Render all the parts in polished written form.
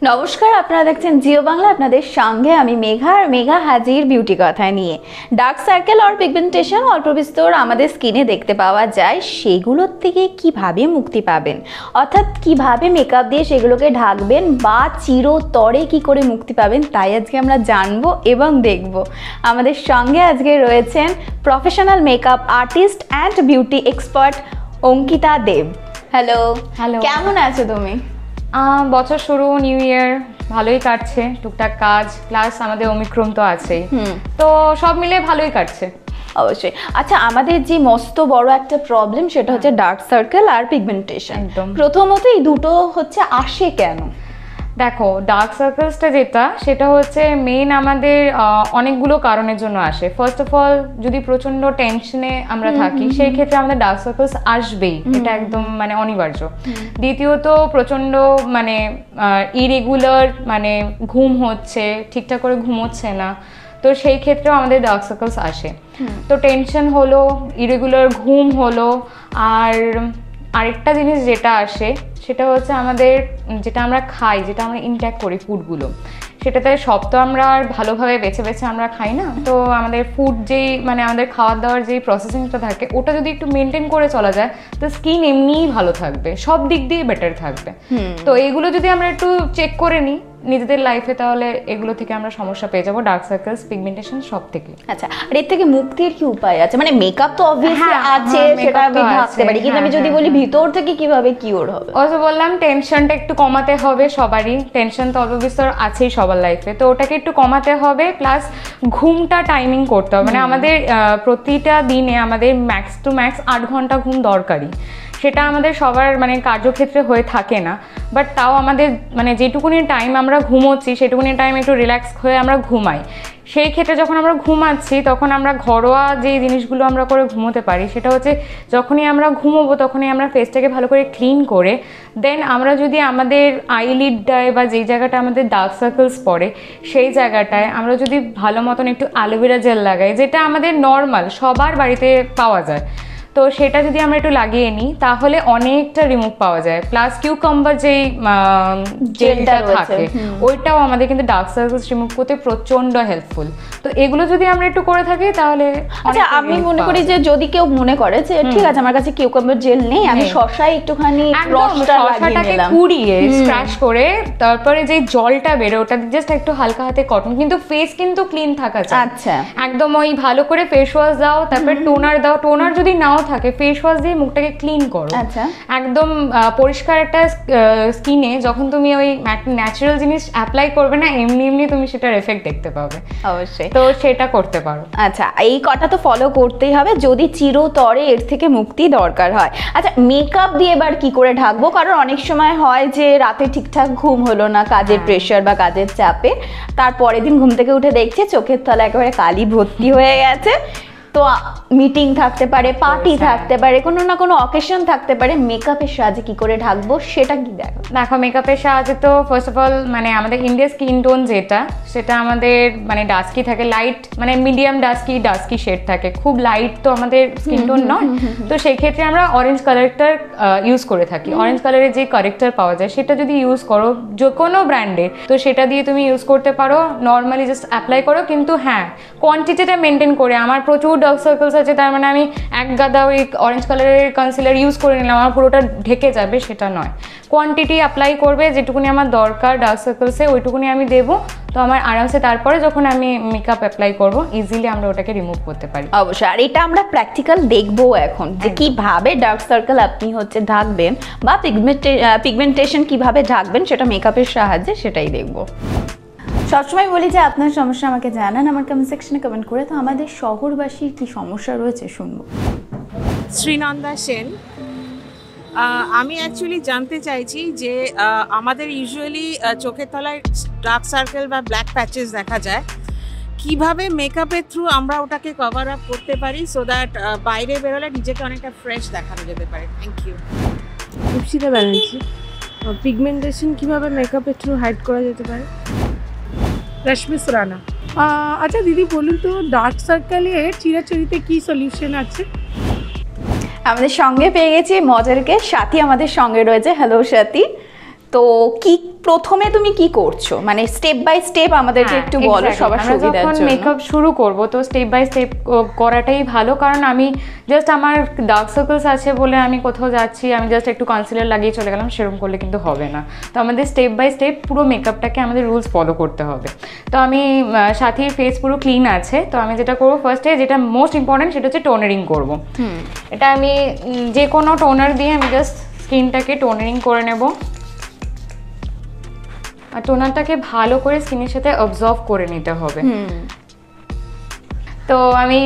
নমস্কার, আপনারা দেখছেন জিও বাংলা। আপনাদের সঙ্গে আমি মেঘা হাজির বিউটি কথা নিয়ে। ডার্ক সার্কেল আর পিগমেন্টেশন অল্প বিস্তর আমাদের স্কিনে দেখতে পাওয়া যায়, সেগুলোর থেকে কিভাবে মুক্তি পাবেন, অর্থাৎ কিভাবে মেকআপ দিয়ে সেগুলোকে ঢাকবেন বা চিরতরে কি করে মুক্তি পাবেন, তাই আজকে আমরা জানবো এবং দেখব। আমাদের সঙ্গে আজকে রয়েছেন professional makeup artist and beauty expert Ankita Dev. Hello. কেমন আছো তুমি? বছর শুরু, নিউ ইয়ার ভালোই কাটছে, টুকটাক কাজ প্লাস আমাদের ওমিক্রন তো আছেই, তো সব মিলে ভালোই কাটছে। অবশ্যই। আচ্ছা, আমাদের যে মস্ত বড় একটা প্রবলেম সেটা হচ্ছে ডার্ক সার্কেল আর পিগমেন্টেশন। প্রথমত এই দুটো হচ্ছে আসে কেন? দেখো, ডার্ক সার্কেলসটা সেটা হচ্ছে মেইন আমাদের অনেকগুলো কারণের জন্য আসে। ফার্স্ট অফ অল, যদি প্রচন্ড টেনশনে আমরা থাকি সেই ক্ষেত্রে আমাদের ডার্ক সার্কেলস আসবেই, এটা একদম মানে অনিবার্য। দ্বিতীয়ত, প্রচন্ড মানে ইরেগুলার মানে ঘুম হচ্ছে, ঠিকঠাক করে ঘুমোচ্ছে না, তো সেই ক্ষেত্রেও আমাদের ডার্ক সার্কেলস আসে। তো টেনশন হলো, ইরেগুলার ঘুম হলো, আর আরেকটা জিনিস যেটা আসে সেটা হচ্ছে আমাদের যেটা আমরা খাই, যেটা আমরা ইনটেক করি ফুডগুলো, সেটাতে সব তো আমরা আর ভালোভাবে বেছে বেছে আমরা খাই না। তো আমাদের ফুড যেই মানে আমাদের খাওয়ার দাওয়ার যেই প্রসেসিংটা থাকে ওটা যদি একটু মেনটেন করে চলা যায় তো স্কিন এমনিই ভালো থাকবে, সব দিক দিয়ে বেটার থাকবে। তো এইগুলো যদি আমরা একটু চেক করে নিই নিজেদের লাইফে, তাহলে এগুলো থেকে আমরা সমস্যা পেয়ে যাবো, ডার্ক সার্কেলস, পিগমেন্টেশন সব থেকে। আচ্ছা, আর এর থেকে মুক্তির কি উপায় আছে? মানে মেকআপ তো অবভিয়াসলি আছে, সেটা আমি ঢাকতে পারি, কিন্তু আমি যদি বলি ভিতর থেকে কিভাবে কিওর হবে? ওই বললাম, টেনশনটা একটু কমাতে হবে সবারই। টেনশন তো অবভিয়াসলি আছেই সবার লাইফে, তো ওটাকে একটু কমাতে হবে। প্লাস ঘুমটা টাইমিং করতে হবে, মানে আমাদের প্রতিটা দিনে আমাদের ম্যাক্স টু ম্যাক্স 8 ঘন্টা ঘুম দরকারি। সেটা আমাদের সবার মানে কার্যক্ষেত্রে হয়ে থাকে না, বাট তাও আমাদের মানে যেটুকুনি টাইম আমরা ঘুমোচ্ছি সেটুকুনি টাইম একটু রিল্যাক্স হয়ে আমরা ঘুমাই। সেই ক্ষেত্রে যখন আমরা ঘুমাচ্ছি তখন আমরা ঘরোয়া যে জিনিসগুলো আমরা করে ঘুমোতে পারি সেটা হচ্ছে, যখনই আমরা ঘুমোবো তখনই আমরা ফেসটাকে ভালো করে ক্লিন করে দেন আমরা যদি আমাদের আইলিডটায় বা যেই জায়গাটা আমাদের ডার্ক সার্কেলস পড়ে সেই জায়গাটায় আমরা যদি ভালো মতন একটু অ্যালোভেরা জেল লাগাই, যেটা আমাদের নর্মাল সবার বাড়িতে পাওয়া যায়, তো সেটা যদি আমরা একটু লাগিয়ে নিই তাহলে অনেকটা রিমুভ পাওয়া যায়। প্লাস কিউকাম্বার যেই জেলটা থাকে ওইটাও আমাদের কিন্তু ডার্ক সার্কেলস রিমুভ করতে প্রচন্ড হেল্পফুল। তো এগুলো যদি আমরা একটু করে থাকি তাহলে আচ্ছা, আমি মনে করি যে যদি কেউ মনে করে যে ঠিক আছে আমার কাছে কিউকাম্বার জেল নেই, আমি শসায় একটুখানি শসাটাকে কুড়িয়ে স্ক্র্যাচ করে তারপরে যে জলটা বেরো ওটা জাস্ট একটু হালকা হাতে কটন, কিন্তু ফেস কিন্তু ক্লিন থাকা চাই। আচ্ছা, একদম ওই ভালো করে ফেস ওয়াশ দাও, তারপরে টোনার দাও, টোনার যদি নাও থাকে ফেস ওয়াশ দিয়ে মুখটাকে ক্লিন করো। আচ্ছা, একদম পরিষ্কার একটা স্কিনে যখন তুমি ওই ন্যাচারাল জিনিস অ্যাপ্লাই করবে না, এমনি এমনি তুমি সেটার এফেক্ট দেখতে পাবে। অবশ্যই, তো সেটা করতে পারো। আচ্ছা, এই কথা তো ফলো করতেই হবে যদি চিরতরে এর থেকে মুক্তি দরকার হয়। আচ্ছা, মেকআপ দিয়ে এবার কি করে ঢাকবো? কারণ অনেক সময় হয় যে রাতে ঠিকঠাক ঘুম হলো না কাজের প্রেশার বা কাজের চাপে, তারপরের দিন ঘুম থেকে উঠে দেখছে চোখের তলা একেবারে কালি ভর্তি হয়ে গেছে। তো মিটিং থাকতে পারে, পার্টি থাকতে পারে, কোনো না কোনো অকেশন থাকতে পারে, মেকআপের সাহায্যে কি করে ঢাকবো সেটা কি দেখো? মেকআপের সাহায্যে তো ফার্স্ট অফ অল মানে আমাদের ইন্ডিয়ার স্কিন টোন যেটা সেটা আমাদের মানে ডাস্কি থাকে, লাইট মানে মিডিয়াম ডাস্কি শেড থাকে, খুব লাইট তো আমাদের স্কিন টোন নয়। তো সেই ক্ষেত্রে আমরা অরেঞ্জ কালারটার ইউজ করে থাকি। অরেঞ্জ কালারের যে কারেক্টার পাওয়া যায় সেটা যদি ইউজ করো যে কোনো ব্র্যান্ডের, তো সেটা দিয়ে তুমি ইউজ করতে পারো, নর্মালি জাস্ট অ্যাপ্লাই করো। কিন্তু হ্যাঁ, কোয়ান্টিটিটা মেনটেন করে। আমার প্রচুর ডার্ক সার্কেলস আছে, তার মানে আমি এক গাদা ওই অরেঞ্জ কালারের কনসিলার ইউজ করে নিলাম, আমার পুরোটা ঢেকে যাবে সেটা নয়। কোয়ান্টিটি অ্যাপ্লাই করবে, যেটুকুনি আমার দরকার ডার্ক সার্কেলসে ওইটুকুনি আমি দেবো, তো আমার আরামসে তারপরে যখন আমি মেকআপ অ্যাপ্লাই করবো ইজিলি আমরা ওটাকে রিমুভ করতে পারি। অবশ্যই, আর এটা আমরা প্র্যাকটিক্যাল দেখবো এখন যে কিভাবে ডার্ক সার্কেল আপনি হচ্ছে ঢাকবেন বা পিগমেন্টেশন কিভাবে ঢাকবেন সেটা মেকআপের সাহায্যে, সেটাই দেখবো। সবসময় বলি যে আপনার সমস্যা আমাকে জানান আমার কমেন্ট সেকশনে কমেন্ট করে। তো আমাদের শহরবাসীর কি সমস্যা রয়েছে শুনবো। শ্রীনন্দা সেন, আমি অ্যাকচুয়ালি জানতে চাইছি যে আমাদের ইউজুয়ালি চোখের তলায় ডার্ক সার্কেল বা ব্ল্যাক প্যাচেস দেখা যায়, কিভাবে মেকআপের থ্রু আমরা ওটাকে কভার আপ করতে পারি সো দ্যাট বাইরে বেরোলে নিজেকে অনেকটা ফ্রেশ দেখানো যেতে পারে। Thank you. Dipshita Banerjee, pigmentation কিভাবে মেকআপের থ্রু হাইড করা যেতে পারে? রশ্মি সুরানা। আচ্ছা দিদি বলুন তো, ডার্ক সার্কেলের চিরাচরিতে কি সলিউশন আছে? আমাদের সঙ্গে পেয়ে গেছি মজারকে সাথী, আমাদের সঙ্গে রয়েছে। হ্যালো সাথী, তো কি প্রথমে তুমি কি করছো, মানে স্টেপ বাই স্টেপ আমাদেরকে একটু বলো সবার সুবিধার জন্য। যখন মেকআপ শুরু করব তো স্টেপ বাই স্টেপ করাটাই ভালো, কারণ আমি জাস্ট আমার ডার্ক সার্কেলস আছে বলে আমি কোথাও যাচ্ছি আমি জাস্ট একটু কনসিলার লাগিয়ে চলে গেলাম, সেরকম করলে কিন্তু হবে না। তো আমাদের স্টেপ বাই স্টেপ পুরো মেকআপটাকে আমাদের রুলস ফলো করতে হবে। তো আমি সাথীর ফেস পুরো ক্লিন আছে, তো আমি যেটা করবো ফার্স্টে, যেটা মোস্ট ইম্পর্টেন্ট সেটা হচ্ছে টোনারিং করবো। এটা আমি যে কোনো টোনার দিয়ে আমি জাস্ট স্কিনটাকে টোনারিং করে নেব, আর টোনারটাকে ভালো করে স্কিনের সাথে অবজর্ভ করে নিতে হবে। তো আমি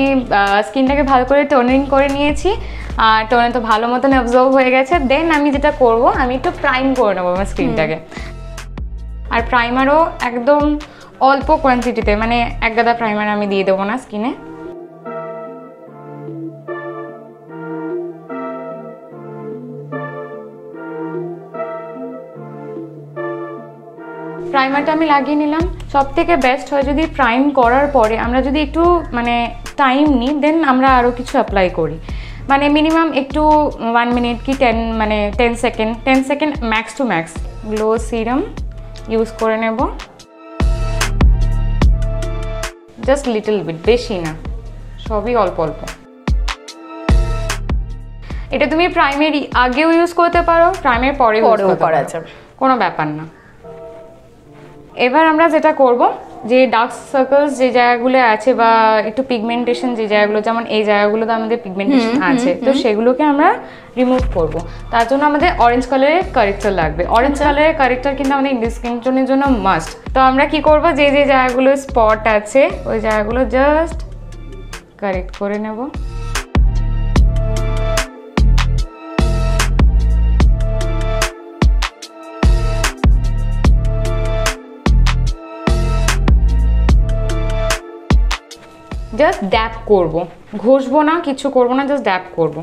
স্কিনটাকে ভালো করে টোনারিং করে নিয়েছি, আর টোনার তো ভালো মতন অবজর্ভ হয়ে গেছে। দেন আমি যেটা করব, আমি একটু প্রাইম করে নেবো আমার স্কিনটাকে। আর প্রাইমারও একদম অল্প কোয়ান্টিটিতে, মানে এক গাদা প্রাইমার আমি দিয়ে দেবো না স্কিনে। প্রাইমারটা আমি লাগিয়ে নিলাম। সব থেকে বেস্ট হয় যদি প্রাইম করার পরে আমরা যদি একটু মানে টাইম নিই, দেন আমরা আরও কিছু অ্যাপ্লাই করি, মানে মিনিমাম একটু 1 মিনিট কি 10 second max to max glow serum use করে নেব, জাস্ট লিটল বিট, বেশি না, সবই অল্প অল্প। এটা তুমি প্রাইমের আগেও ইউজ করতে পারো, প্রাইমের পরেও করা যাবে, কোনো ব্যাপার না। এবার আমরা যেটা করব, যে ডার্ক সার্কেলস যে জায়গাগুলো আছে বা একটু পিগমেন্টেশন যে জায়গাগুলো, যেমন এই জায়গাগুলোতে আমাদের পিগমেন্টেশন আছে, তো সেগুলোকে আমরা রিমুভ করব। তার জন্য আমাদের অরেঞ্জ কালারের কারেক্টার লাগবে। অরেঞ্জ কালারের কারেক্টার কিন্তু আমাদের ইন্ডিয়ান স্কিন টোনের জন্য মাস্ট। তো আমরা কি করব, যে যে জায়গাগুলো স্পট আছে ওই জায়গাগুলো জাস্ট কারেক্ট করে নেব। জাস্ট ড্যাপ করব, ঘষবো না, কিছু করবো না, জাস্ট ড্যাপ করব।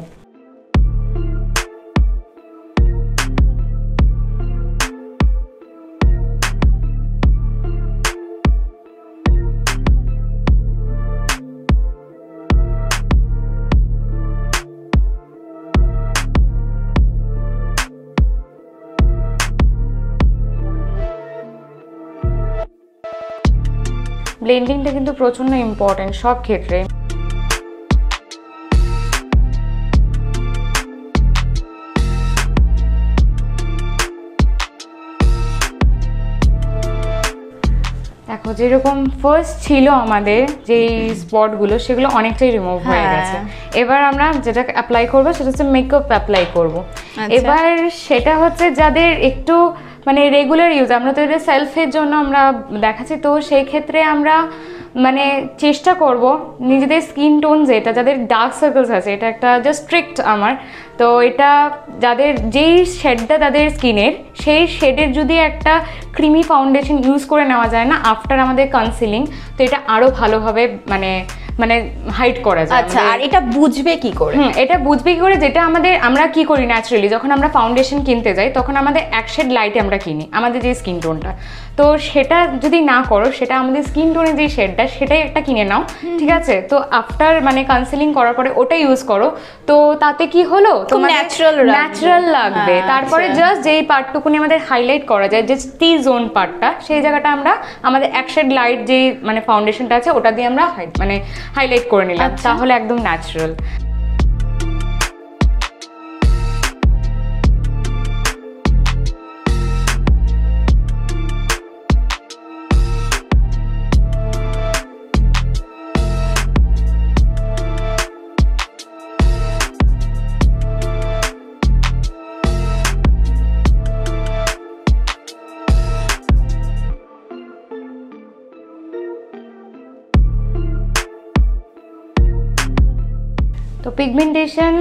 ব্লেন্ডিংটা কিন্তু প্রচণ্ড ইম্পর্টেন্ট সব ক্ষেত্রে। দেখো যেরকম ফার্স্ট ছিল আমাদের যেই স্পটগুলো, সেগুলো অনেকটাই রিমুভ হয়ে গেছে। এবার আমরা যেটা অ্যাপ্লাই করবো সেটা হচ্ছে মেকআপ অ্যাপ্লাই করবো। এবার সেটা হচ্ছে যাদের একটু মানে রেগুলার ইউজ, আমরা তো এটা সেলফের জন্য আমরা দেখাচ্ছি, তো সেই ক্ষেত্রে আমরা মানে চেষ্টা করব নিজেদের স্কিন টোন যেটা, যাদের ডার্ক সার্কেলস আছে, এটা একটা জাস্ট স্ট্রিক্ট আমার, তো এটা যাদের যেই শেডটা তাদের স্কিনের, সেই শেডের যদি একটা ক্রিমি ফাউন্ডেশন ইউজ করে নেওয়া যায় না আফটার আমাদের কনসিলিং, তো এটা আরও ভালোভাবে মানে মানে হাইড করা যায়। আচ্ছা, আর এটা বুঝবে কি করে? এটা বুঝবে কি করে, যেটা আমাদের আমরা কি করি ন্যাচারালি, যখন আমরা ফাউন্ডেশন কিনতে যাই তখন আমাদের এক শেড লাইটে আমরা কিনি আমাদের যে স্কিন টোনটা, তো সেটা যদি না করো, সেটা আমাদের স্কিন টোনের যে শেডটা সেটাই একটা কিনে নাও, ঠিক আছে? তো আফটার মানে কনসিলিং করার পরে ওটা ইউজ করো, তো তাতে কি হলো, তোমার ন্যাচারাল লাগবে। তারপরে জাস্ট যেই পার্টটুকুনি আমাদের হাইলাইট করা যায়, যে টি জোন পার্টটা, সেই জায়গাটা আমরা আমাদের এক শেড লাইট যে মানে ফাউন্ডেশনটা আছে ওটা দিয়ে আমরা মানে হাইলাইট করে নিলাম, তাহলে একদম ন্যাচারাল। তো পিগমেন্টেশন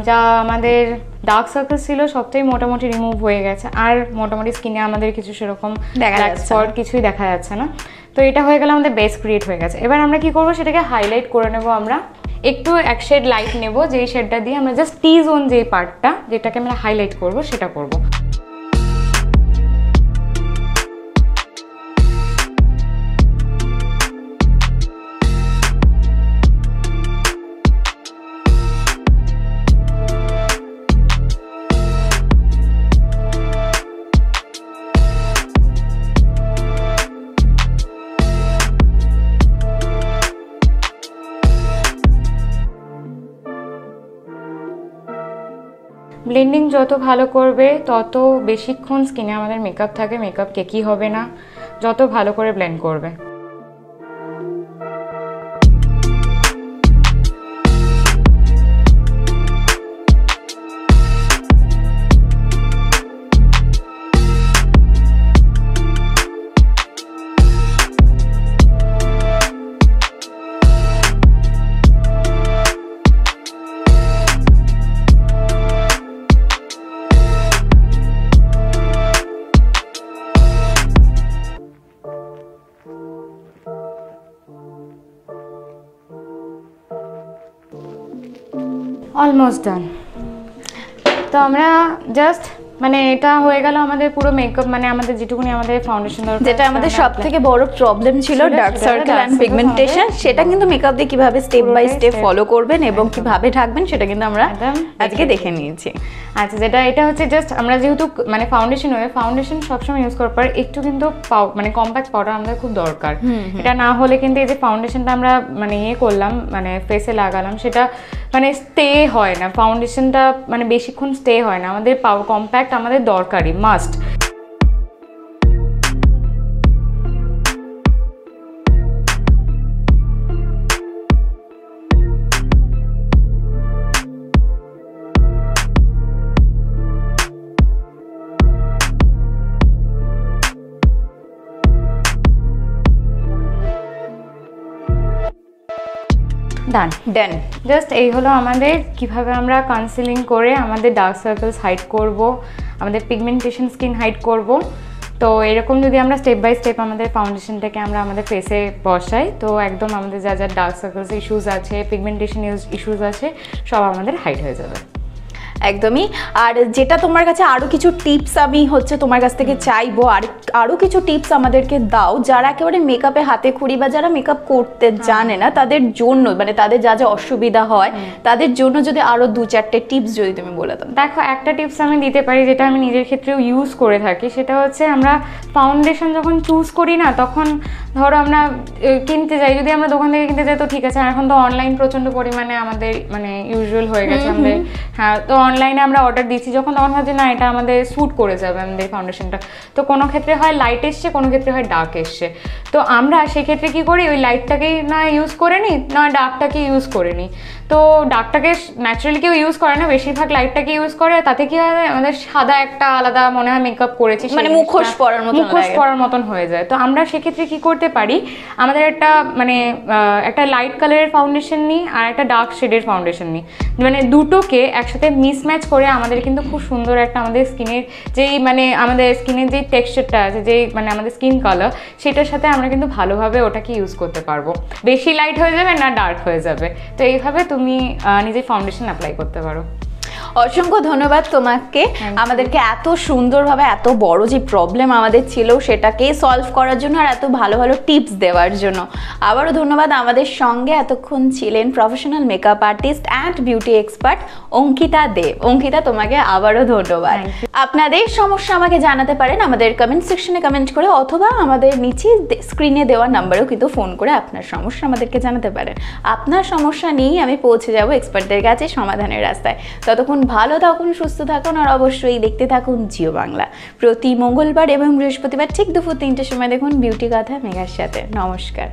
যা আমাদের ডার্ক সার্কেল ছিল সবটাই মোটামুটি রিমুভ হয়ে গেছে, আর মোটামুটি স্কিনে আমাদের কিছু সেরকম ব্ল্যাক স্পট কিছুই দেখা যাচ্ছে না। তো এটা হয়ে গেলে আমাদের বেস ক্রিয়েট হয়ে গেছে। এবার আমরা কি করব, সেটাকে হাইলাইট করে নেব। আমরা একটু এক শেড লাইট নেব, যেই শেডটা দিয়ে আমরা জাস্ট টি জোন যে পার্টটা যেটাকে আমরা হাইলাইট করব সেটা করব। ব্লেন্ডিং যত ভালো করবে তত বেশিক্ষণ স্কিনে আমাদের মেকআপ থাকে, মেকআপ কেকি হবে না, যত ভালো করে ব্লেন্ড করবে। Almost done. তো আমরা জাস্ট মানে এটা হয়ে গেল আমাদের পুরো মেকআপ, মানে আমাদের যেটুকুনি আমাদের ফাউন্ডেশন দরকার, যেটা আমাদের সবথেকে বড় প্রবলেম ছিল ডার্ক সার্কেল এন্ড পিগমেন্টেশন, সেটা কিন্তু মেকআপ দিয়ে কিভাবে স্টেপ বাই স্টেপ ফলো করবেন এবং কিভাবে ঢাকবেন সেটা কিন্তু আমরা আজকে দেখে নিয়েছি। আচ্ছা, যেটা এটা হচ্ছে জাস্ট আমরা যেহেতু মানে ফাউন্ডেশন সবসময় ইউজ করার পর একটু কিন্তু মানে কম্প্যাক্ট পাউডার আমাদের খুব দরকার। এটা না হলে কিন্তু এই যে ফাউন্ডেশনটা আমরা মানে ইয়ে করলাম, মানে ফেসে লাগালাম, সেটা মানে স্টে হয় না, ফাউন্ডেশনটা মানে বেশিক্ষণ স্টে হয় না। আমাদের কম্প্যাক্ট আমাদের দরকারই, মাস্ট। ডান। জাস্ট এই হলো আমাদের কিভাবে আমরা কনসিলিং করে আমাদের ডার্ক সার্কেলস হাইড করব, আমাদের পিগমেন্টেশন স্কিন হাইড করব। তো এরকম যদি আমরা স্টেপ বাই স্টেপ আমাদের ফাউন্ডেশনটাকে আমরা আমাদের ফেসে বসাই, তো একদম আমাদের যা যা ডার্ক সার্কেলস ইস্যুস আছে, পিগমেন্টেশন ইস্যুস আছে, সব আমাদের হাইড হয়ে যাবে। একদমই। আর যেটা তোমার কাছে আরও কিছু টিপস আমি হচ্ছে তোমার কাছ থেকে চাইবো, আরও কিছু টিপস আমাদেরকে দাও যারা একেবারে মেকআপে হাতে খড়ি বা যারা মেকআপ করতে জানে না তাদের জন্য, মানে তাদের যা যা অসুবিধা হয় তাদের জন্য যদি আরও 2-4টে টিপস যদি তুমি বলে দাও। দেখো, একটা টিপস আমি দিতে পারি যেটা আমি নিজের ক্ষেত্রেও ইউজ করে থাকি, সেটা হচ্ছে আমরা ফাউন্ডেশন যখন চুজ করি না, তখন ধরো আমরা কিনতে যাই, যদি আমরা দোকান থেকে কিনতে যাই তো ঠিক আছে, এখন তো অনলাইন প্রচণ্ড পরিমাণে আমাদের মানে ইউজুয়াল হয়ে গেছে আমাদের। হ্যাঁ, তো অনলাইনে আমরা অর্ডার দিচ্ছি যখন, তখন ভাবছি না এটা আমাদের স্যুট করে যাবে আমাদের ফাউন্ডেশনটা। তো কোনো ক্ষেত্রে হয় লাইট এসছে, কোনো ক্ষেত্রে হয় ডার্ক এসছে। তো আমরা সেক্ষেত্রে কী করি, ওই লাইটটাকেই নয় ইউজ করে নিই, নয় ডার্কটাকে ইউজ করে নিই। তো ডার্কটাকে ন্যাচারালি কেউ ইউজ করে না, বেশিরভাগ লাইটটাকে ইউজ করে। তাতে কি হয়, আমাদের সাদা একটা আলাদা মনে হয় মেকআপ করেছি, মানে মুখোশ পরার মতন হয়ে যায়। তো আমরা সেক্ষেত্রে কি করতে পারি, আমাদের একটা মানে একটা লাইট কালারের ফাউন্ডেশন নিই আর একটা ডার্ক শেডের ফাউন্ডেশন নিই, মানে দুটোকে একসাথে মিসম্যাচ করে আমাদের কিন্তু খুব সুন্দর একটা আমাদের স্কিনের যেই মানে আমাদের স্কিনের যেই টেক্সচারটা আছে, যেই মানে আমাদের স্কিন কালার, সেটার সাথে আমরা কিন্তু ভালোভাবে ওটাকে ইউজ করতে পারবো। বেশি লাইট হয়ে যাবে না ডার্ক হয়ে যাবে। তো এইভাবে তুমি নিজের ফাউন্ডেশন অ্যাপ্লাই করতে পারো। অসংখ্য ধন্যবাদ তোমাকে আমাদেরকে এত সুন্দরভাবে এত বড় যে প্রবলেম আমাদের ছিল সেটাকে সলভ করার জন্য আর এত ভালো ভালো টিপস দেওয়ার জন্য। আবারও ধন্যবাদ। আমাদের সঙ্গে এতক্ষণ ছিলেন professional makeup artist and beauty expert Ankita Deb. Ankita, তোমাকে আবারও ধন্যবাদ। আপনাদের সমস্যা আমাকে জানাতে পারেন আমাদের কমেন্ট সেকশনে কমেন্ট করে, অথবা আমাদের নিচে স্ক্রিনে দেওয়া নাম্বারেও কিন্তু ফোন করে আপনার সমস্যা আমাদেরকে জানাতে পারেন। আপনার সমস্যা নিয়েই আমি পৌঁছে যাব এক্সপার্টদের কাছে সমাধানের রাস্তায়। ততক্ষণ ভালো থাকুন, সুস্থ থাকুন আর অবশ্যই দেখতে থাকুন জিও বাংলা। প্রতি মঙ্গলবার এবং বৃহস্পতিবার ঠিক দুপুর 3টের সময় দেখুন বিউটি কথা মেঘার সাথে। নমস্কার।